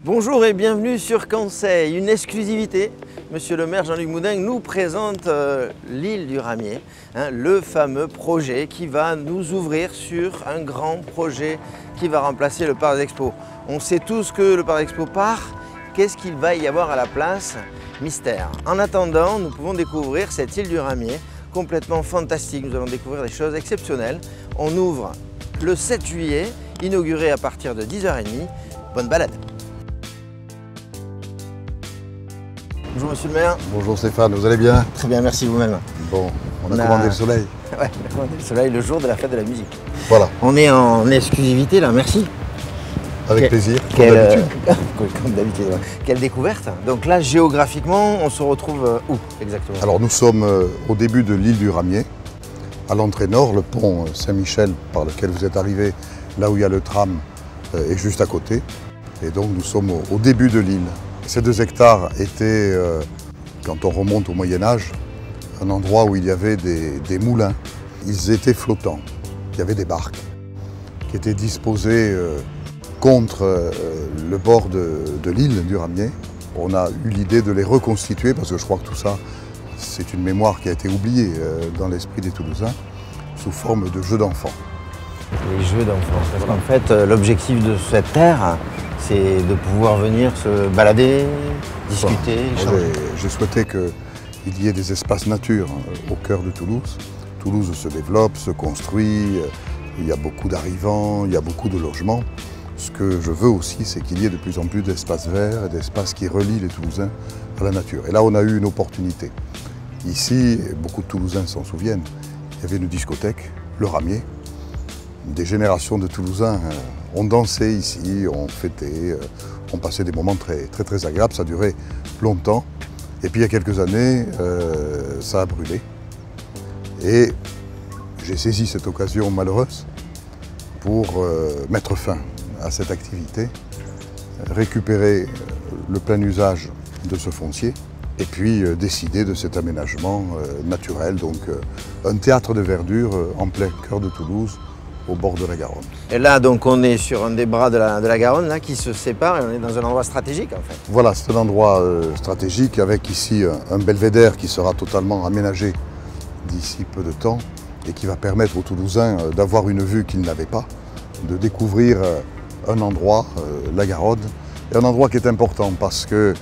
Bonjour et bienvenue sur Conseil, une exclusivité. Monsieur le maire Jean-Luc Moudin nous présente l'île du Ramier, le fameux projet qui va nous ouvrir sur un grand projet qui va remplacer le Parc des Expos. On sait tous que le Parc des Expos part, qu'est-ce qu'il va y avoir à la place? Mystère. En attendant, nous pouvons découvrir cette île du Ramier, complètement fantastique. Nous allons découvrir des choses exceptionnelles. On ouvre le 7 juillet, inauguré à partir de 10h30. Bonne balade! Bonjour monsieur le maire. Bonjour Stéphane, vous allez bien? Très bien, merci vous-même. Bon, on a commandé le soleil. Ouais, on a commandé le soleil le jour de la fête de la musique. Voilà. On est en exclusivité là, merci. Avec plaisir, comme d'habitude. Comme d'habitude, ouais. Quelle découverte. Donc là, géographiquement, on se retrouve où exactement? Alors nous sommes au début de l'île du Ramier, à l'entrée nord, le pont Saint-Michel par lequel vous êtes arrivé, là où il y a le tram, est juste à côté. Et donc nous sommes au début de l'île. Ces 2 hectares étaient, quand on remonte au Moyen-Âge, un endroit où il y avait des moulins. Ils étaient flottants. Il y avait des barques qui étaient disposées contre le bord de l'île du Ramier. On a eu l'idée de les reconstituer parce que je crois que tout ça, c'est une mémoire qui a été oubliée dans l'esprit des Toulousains sous forme de jeux d'enfants. Les jeux d'enfants. Parce qu'en fait, l'objectif de cette terre, c'est de pouvoir venir se balader, discuter, échanger. J'ai souhaité qu'il y ait des espaces nature au cœur de Toulouse. Toulouse se développe, se construit, il y a beaucoup d'arrivants, il y a beaucoup de logements. Ce que je veux aussi, c'est qu'il y ait de plus en plus d'espaces verts et d'espaces qui relient les Toulousains à la nature. Et là, on a eu une opportunité. Ici, beaucoup de Toulousains s'en souviennent, il y avait une discothèque, le Ramier. Des générations de Toulousains ont dansé ici, ont fêté, ont passé des moments très agréables. Ça a duré longtemps. Et puis il y a quelques années, ça a brûlé. Et j'ai saisi cette occasion malheureuse pour mettre fin à cette activité, récupérer le plein usage de ce foncier et puis décider de cet aménagement naturel. Donc un théâtre de verdure en plein cœur de Toulouse, au bord de la Garonne. Et là, donc, on est sur un des bras de la Garonne là, qui se sépare et on est dans un endroit stratégique en fait. Voilà, c'est un endroit stratégique avec ici un belvédère qui sera totalement aménagé d'ici peu de temps et qui va permettre aux Toulousains d'avoir une vue qu'ils n'avaient pas, de découvrir un endroit, la Garonne, et un endroit qui est important parce que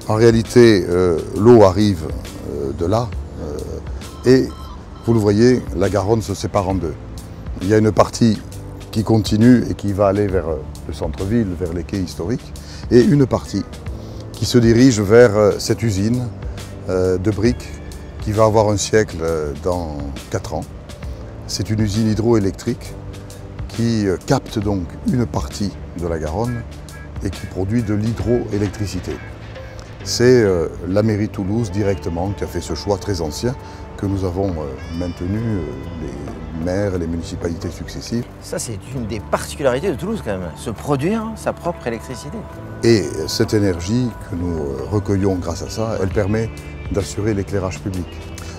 en réalité l'eau arrive de là et vous le voyez, la Garonne se sépare en deux. Il y a une partie qui continue et qui va aller vers le centre-ville, vers les quais historiques, et une partie qui se dirige vers cette usine de briques qui va avoir un siècle dans 4 ans. C'est une usine hydroélectrique qui capte donc une partie de la Garonne et qui produit de l'hydroélectricité. C'est la mairie de Toulouse directement qui a fait ce choix très ancien que nous avons maintenu, les maires et les municipalités successives. Ça, c'est une des particularités de Toulouse quand même, se produire sa propre électricité. Et cette énergie que nous recueillons grâce à ça, elle permet d'assurer l'éclairage public.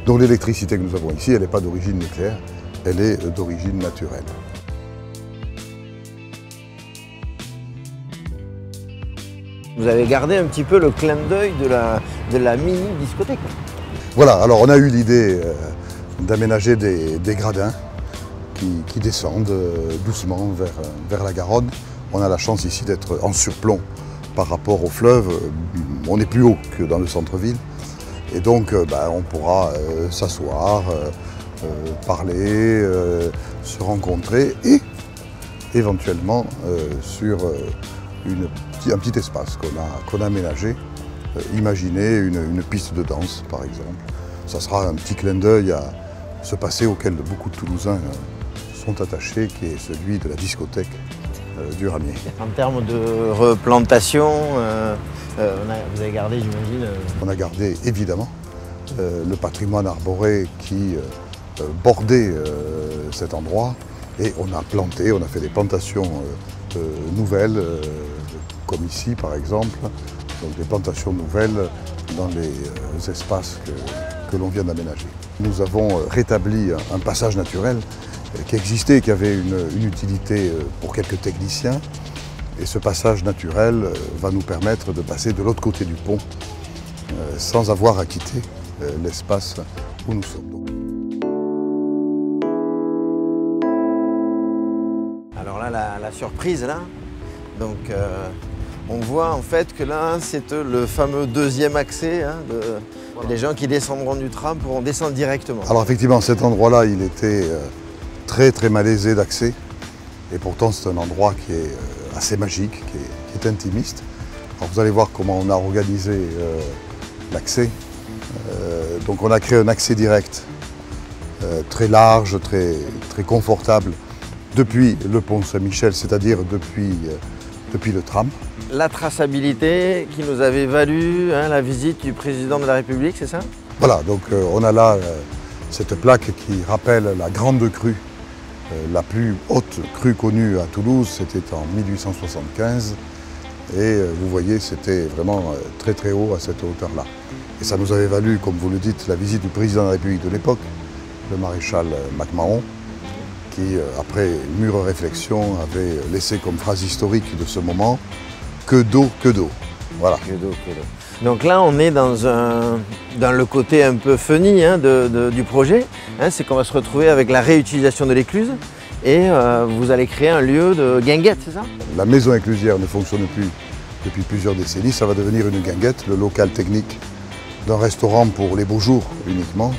Donc l'électricité que nous avons ici, elle n'est pas d'origine nucléaire, elle est d'origine naturelle. Vous avez gardé un petit peu le clin d'œil de la mini-discothèque. Voilà, alors on a eu l'idée d'aménager des gradins qui descendent doucement vers la Garonne. On a la chance ici d'être en surplomb par rapport au fleuve. On est plus haut que dans le centre-ville. Et donc on pourra s'asseoir, parler, se rencontrer et éventuellement sur un petit espace qu'on a aménagé. Imaginez une piste de danse, par exemple. Ça sera un petit clin d'œil à ce passé auquel beaucoup de Toulousains sont attachés, qui est celui de la discothèque du Ramier. En termes de replantation, vous avez gardé, j'imagine... On a gardé, évidemment, le patrimoine arboré qui bordait cet endroit. Et on a planté, on a fait des plantations nouvelles, comme ici, par exemple. Donc des plantations nouvelles dans les espaces que l'on vient d'aménager. Nous avons rétabli un passage naturel qui existait, qui avait une utilité pour quelques techniciens. Et ce passage naturel va nous permettre de passer de l'autre côté du pont sans avoir à quitter l'espace où nous sommes. Alors là, la surprise là, donc on voit en fait que là c'est le fameux deuxième accès, hein, les gens qui descendront du tram pourront descendre directement. Alors effectivement, cet endroit-là, il était très malaisé d'accès et pourtant c'est un endroit qui est assez magique, qui est intimiste. Alors vous allez voir comment on a organisé l'accès. Donc on a créé un accès direct très large, très confortable depuis le pont Saint-Michel, c'est-à-dire depuis le tram. La traçabilité qui nous avait valu la visite du président de la République, c'est ça? Voilà, donc on a là cette plaque qui rappelle la grande crue, la plus haute crue connue à Toulouse, c'était en 1875. Et vous voyez, c'était vraiment très haut à cette hauteur-là. Et ça nous avait valu, comme vous le dites, la visite du président de la République de l'époque, le maréchal MacMahon, qui, après mûre réflexion, avait laissé comme phrase historique de ce moment « Que d'eau, que d'eau ». Voilà. Que d'eau, que d'eau. Donc là, on est dans le côté un peu funny du projet. C'est qu'on va se retrouver avec la réutilisation de l'écluse et vous allez créer un lieu de guinguette, c'est ça? La maison éclusière ne fonctionne plus depuis plusieurs décennies. Ça va devenir une guinguette, le local technique d'un restaurant pour les beaux jours uniquement.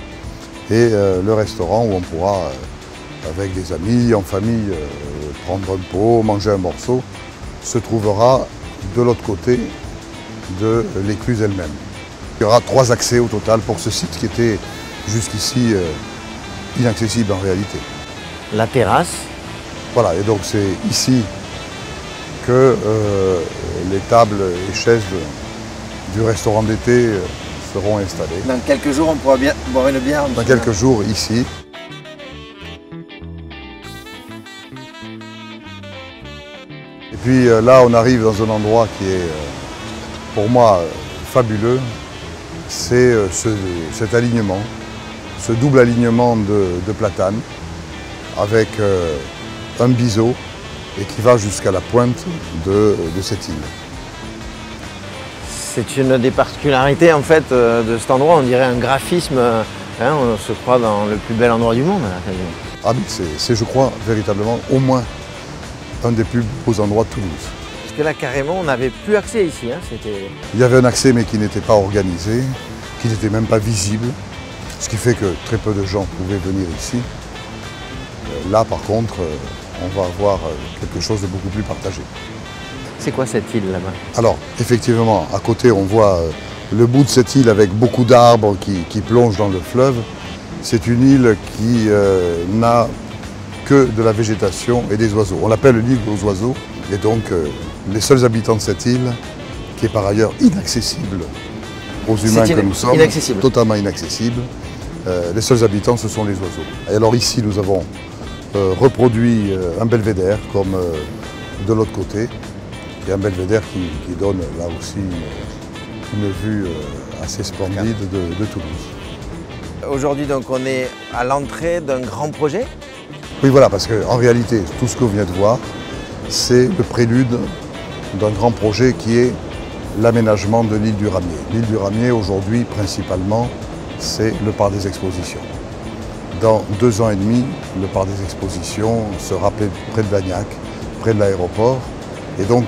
Et le restaurant où on pourra, avec des amis, en famille, prendre un pot, manger un morceau, se trouvera de l'autre côté de l'écluse elle-même. Il y aura 3 accès au total pour ce site qui était jusqu'ici inaccessible en réalité. La terrasse. Voilà, et donc c'est ici que les tables et chaises du restaurant d'été seront installées. Dans quelques jours, on pourra boire une bière. Dans quelques jours, ici. Et puis là, on arrive dans un endroit qui est, pour moi, fabuleux. C'est cet alignement, ce double alignement de platanes avec un biseau et qui va jusqu'à la pointe de cette île. C'est une des particularités en fait de cet endroit, on dirait un graphisme, on se croit dans le plus bel endroit du monde. Là, quasiment. Ah mais c'est, je crois, véritablement au moins un des plus beaux endroits de Toulouse. Parce que là carrément on n'avait plus accès ici. Il y avait un accès mais qui n'était pas organisé, qui n'était même pas visible, ce qui fait que très peu de gens pouvaient venir ici. Là par contre, on va avoir quelque chose de beaucoup plus partagé. C'est quoi cette île là-bas? Alors effectivement, à côté on voit le bout de cette île avec beaucoup d'arbres qui plongent dans le fleuve. C'est une île qui n'a que de la végétation et des oiseaux. On l'appelle l'île aux oiseaux. Et donc les seuls habitants de cette île, qui est par ailleurs inaccessible aux humains que nous sommes, totalement inaccessible, les seuls habitants ce sont les oiseaux. Et alors ici nous avons reproduit un belvédère comme de l'autre côté. Et un belvédère qui donne là aussi une vue assez splendide de Toulouse. Aujourd'hui donc on est à l'entrée d'un grand projet. Oui voilà, parce qu'en réalité tout ce que vous venez de voir, c'est le prélude d'un grand projet qui est l'aménagement de l'île du Ramier. L'île du Ramier aujourd'hui principalement c'est le parc des expositions. Dans 2 ans et demi, le parc des expositions sera près de Blagnac, près de l'aéroport. Et donc,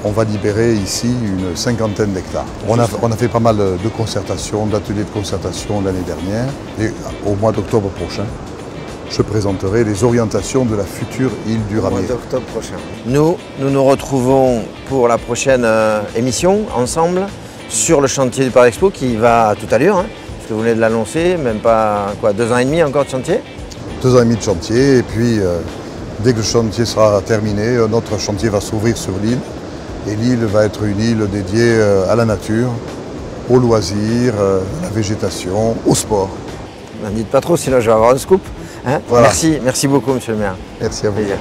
on va libérer ici une 50aine d'hectares. On a fait pas mal de concertations, d'ateliers de concertation l'année dernière. Et au mois d'octobre prochain, je présenterai les orientations de la future île du Ramier. Au mois d'octobre prochain. Nous nous retrouvons pour la prochaine émission, ensemble, sur le chantier du Parc Expo qui va à toute allure. Parce que vous venez de l'annoncer, même pas 2 ans et demi encore de chantier. 2 ans et demi de chantier, et puis dès que le chantier sera terminé, un autre chantier va s'ouvrir sur l'île. Et l'île va être une île dédiée à la nature, aux loisirs, à la végétation, au sport. N'en dites pas trop, sinon je vais avoir un scoop. Voilà. Merci beaucoup, monsieur le maire. Merci à vous. Plaisir.